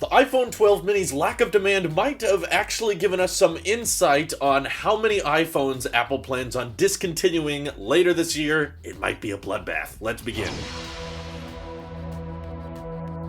The iPhone 12 mini's lack of demand might have actually given us some insight on how many iPhones Apple plans on discontinuing later this year. It might be a bloodbath. Let's begin.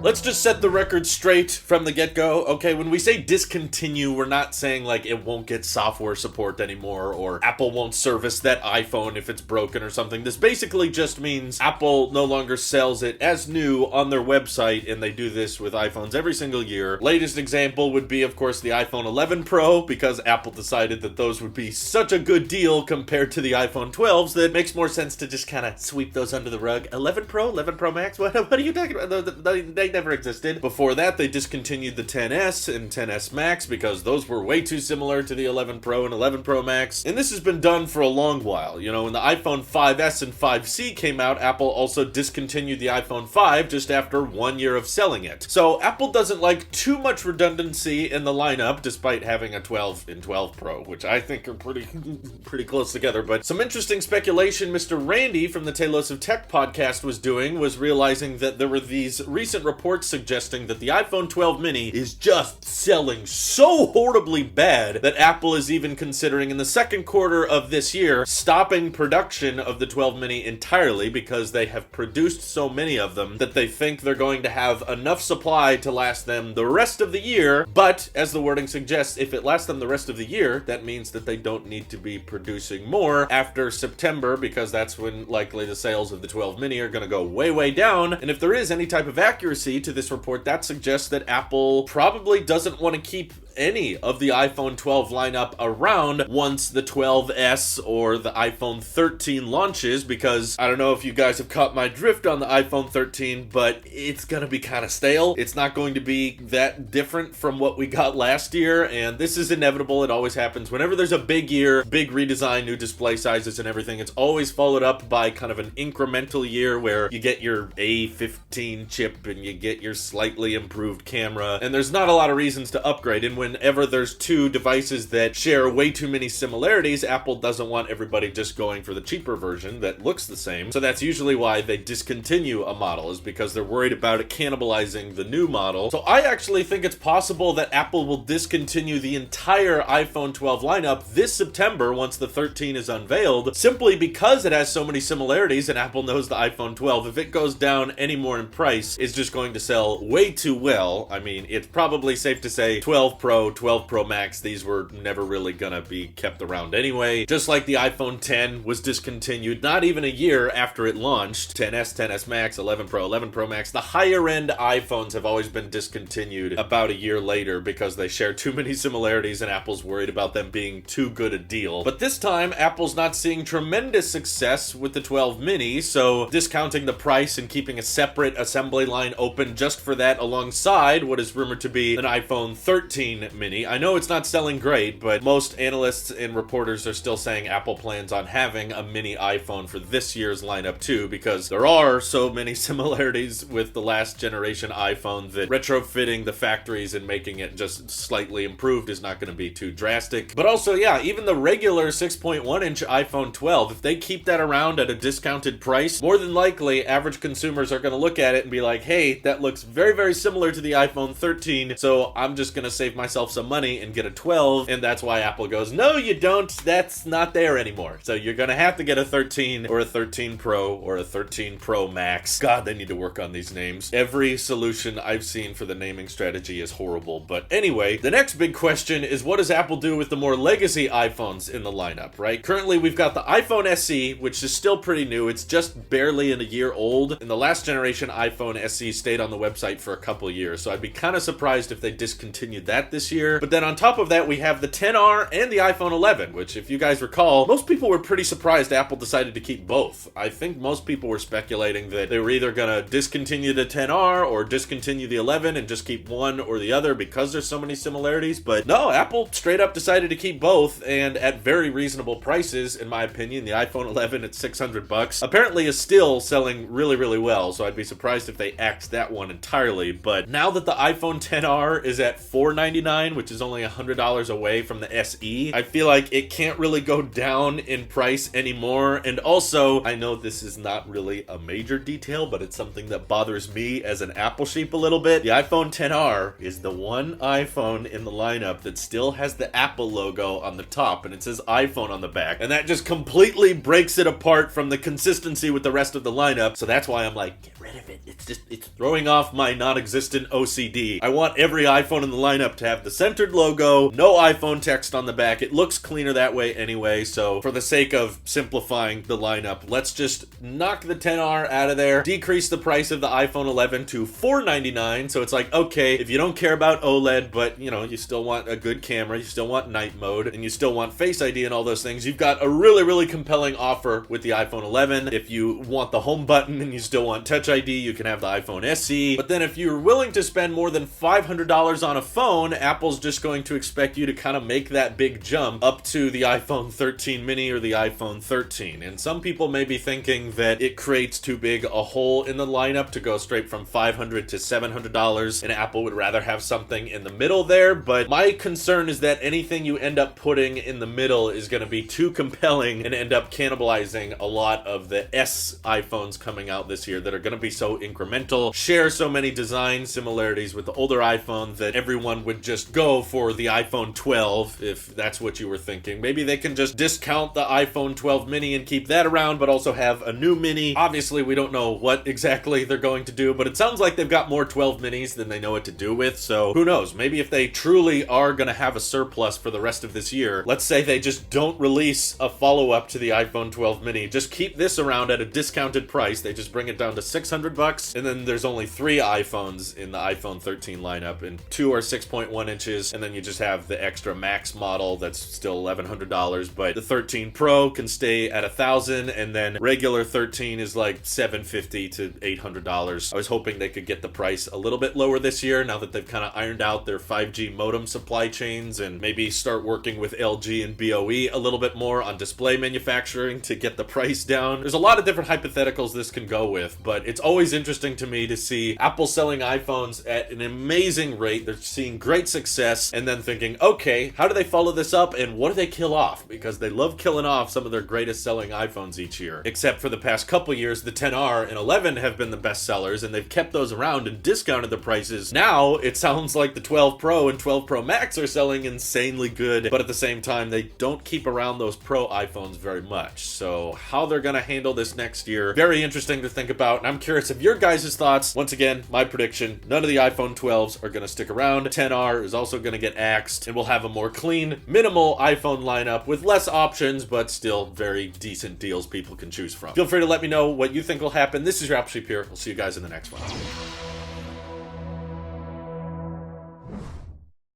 Let's just set the record straight from the get-go. Okay, when we say discontinue, we're not saying like it won't get software support anymore or Apple won't service that iPhone if it's broken or something. This basically just means Apple no longer sells it as new on their website, and they do this with iPhones every single year. Latest example would be, of course, the iPhone 11 Pro, because Apple decided that those would be such a good deal compared to the iPhone 12s that it makes more sense to just kind of sweep those under the rug. 11 Pro? 11 Pro Max? What are you talking about? They never existed. Before that, they discontinued the XS and XS Max because those were way too similar to the 11 Pro and 11 Pro Max. And this has been done for a long while. You know, when the iPhone 5S and 5C came out, Apple also discontinued the iPhone 5 just after 1 year of selling it. So Apple doesn't like too much redundancy in the lineup, despite having a 12 and 12 Pro, which I think are pretty close together. But some interesting speculation Mr. Randy from the Tailosive Tech podcast was doing was realizing that there were these recent reports suggesting that the iPhone 12 mini is just selling so horribly bad that Apple is even considering in the second quarter of this year stopping production of the 12 mini entirely because they have produced so many of them that they think they're going to have enough supply to last them the rest of the year. But as the wording suggests, if it lasts them the rest of the year, that means that they don't need to be producing more after September, because that's when likely the sales of the 12 mini are going to go way down. And if there is any type of accuracy to this report, that suggests that Apple probably doesn't want to keep any of the iPhone 12 lineup around once the 12S or the iPhone 13 launches, because I don't know if you guys have caught my drift on the iPhone 13, but it's gonna be kind of stale. It's not going to be that different from what we got last year, and this is inevitable. It always happens. Whenever there's a big year, big redesign, new display sizes and everything, it's always followed up by kind of an incremental year where you get your A15 chip and you get your slightly improved camera, and there's not a lot of reasons to upgrade. And whenever there's two devices that share way too many similarities, Apple doesn't want everybody just going for the cheaper version that looks the same. So that's usually why they discontinue a model, is because they're worried about it cannibalizing the new model. So I actually think it's possible that Apple will discontinue the entire iPhone 12 lineup this September once the 13 is unveiled, simply because it has so many similarities, and Apple knows the iPhone 12, if it goes down any more in price, is just going to sell way too well. I mean, it's probably safe to say 12 Pro, 12 Pro Max, these were never really gonna be kept around anyway. Just like the iPhone 10 was discontinued not even a year after it launched. XS, XS Max, 11 Pro, 11 Pro Max. The higher end iPhones have always been discontinued about a year later because they share too many similarities and Apple's worried about them being too good a deal. But this time, Apple's not seeing tremendous success with the 12 mini, so discounting the price and keeping a separate assembly line open just for that alongside what is rumored to be an iPhone 13 mini. I know it's not selling great, but most analysts and reporters are still saying Apple plans on having a mini iPhone for this year's lineup too, because there are so many similarities with the last generation iPhone that retrofitting the factories and making it just slightly improved is not going to be too drastic. But also, yeah, even the regular 6.1-inch iPhone 12, if they keep that around at a discounted price, more than likely average consumers are going to look at it and be like, hey, that looks very similar to the iPhone 13, so I'm just going to save myself some money and get a 12. And that's why Apple goes, no, you don't. That's not there anymore. So you're going to have to get a 13 or a 13 Pro or a 13 Pro Max. God, they need to work on these names. Every solution I've seen for the naming strategy is horrible. But anyway, the next big question is, what does Apple do with the more legacy iPhones in the lineup, right? Currently, we've got the iPhone SE, which is still pretty new. It's just barely a year old. And the last generation iPhone SE stayed on the website for a couple years. So I'd be kind of surprised if they discontinued that this year. But then on top of that, we have the XR and the iPhone 11, which, if you guys recall, most people were pretty surprised Apple decided to keep both. I think most people were speculating that they were either going to discontinue the XR or discontinue the 11 and just keep one or the other because there's so many similarities. But no, Apple straight up decided to keep both, and at very reasonable prices, in my opinion. The iPhone 11 at $600 apparently is still selling really well, so I'd be surprised if they axed that one entirely. But now that the iPhone XR is at $499 $299, which is only $100 away from the SE. I feel like it can't really go down in price anymore. And also, I know this is not really a major detail, but it's something that bothers me as an Apple sheep a little bit. The iPhone XR is the one iPhone in the lineup that still has the Apple logo on the top, and it says iPhone on the back. And that just completely breaks it apart from the consistency with the rest of the lineup. So that's why I'm like, get rid of it. It's throwing off my non-existent OCD. I want every iPhone in the lineup to have the centered logo, no iPhone text on the back. It looks cleaner that way anyway. So for the sake of simplifying the lineup, let's just knock the XR out of there, decrease the price of the iPhone 11 to $499. So it's like, okay, if you don't care about OLED, but you know, you still want a good camera, you still want night mode, and you still want Face ID and all those things, you've got a really, really compelling offer with the iPhone 11. If you want the home button and you still want Touch ID, you can have the iPhone SE. But then if you're willing to spend more than $500 on a phone, Apple's just going to expect you to kind of make that big jump up to the iPhone 13 mini or the iPhone 13. And some people may be thinking that it creates too big a hole in the lineup to go straight from $500 to $700, and Apple would rather have something in the middle there. But my concern is that anything you end up putting in the middle is going to be too compelling and end up cannibalizing a lot of the S iPhones coming out this year that are going to be so incremental, share so many design similarities with the older iPhone that everyone would just go for the iPhone 12 if that's what you were thinking. Maybe they can just discount the iPhone 12 mini and keep that around, but also have a new mini. Obviously, we don't know what exactly they're going to do, but it sounds like they've got more 12 minis than they know what to do with, so who knows? Maybe if they truly are going to have a surplus for the rest of this year, let's say they just don't release a follow-up to the iPhone 12 mini, just keep this around at a discounted price, they just bring it down to $600, and then there's only 3 iPhones in the iPhone 13 lineup, and 2 are 6.1 inches, and then you just have the extra Max model that's still $1,100, but the 13 Pro can stay at $1,000, and then regular 13 is like $750 to $800. I was hoping they could get the price a little bit lower this year now that they've kind of ironed out their 5G modem supply chains and maybe start working with LG and BOE a little bit more on display manufacturing to get the price down. There's a lot of different hypotheticals this can go with, but it's always interesting to me to see Apple selling iPhones at an amazing rate. They're seeing great success and then thinking, okay, how do they follow this up and what do they kill off? Because they love killing off some of their greatest selling iPhones each year. Except for the past couple years, the XR and 11 have been the best sellers and they've kept those around and discounted the prices. Now it sounds like the 12 Pro and 12 Pro Max are selling insanely good, but at the same time, they don't keep around those Pro iPhones very much. So how they're going to handle this next year, very interesting to think about. And I'm curious of your guys' thoughts. Once again, my prediction, none of the iPhone 12s are going to stick around. 10R is also going to get axed and we'll have a more clean, minimal iPhone lineup with less options, but still very decent deals people can choose from. Feel free to let me know what you think will happen. This is your Apple Sheep here. We'll see you guys in the next one.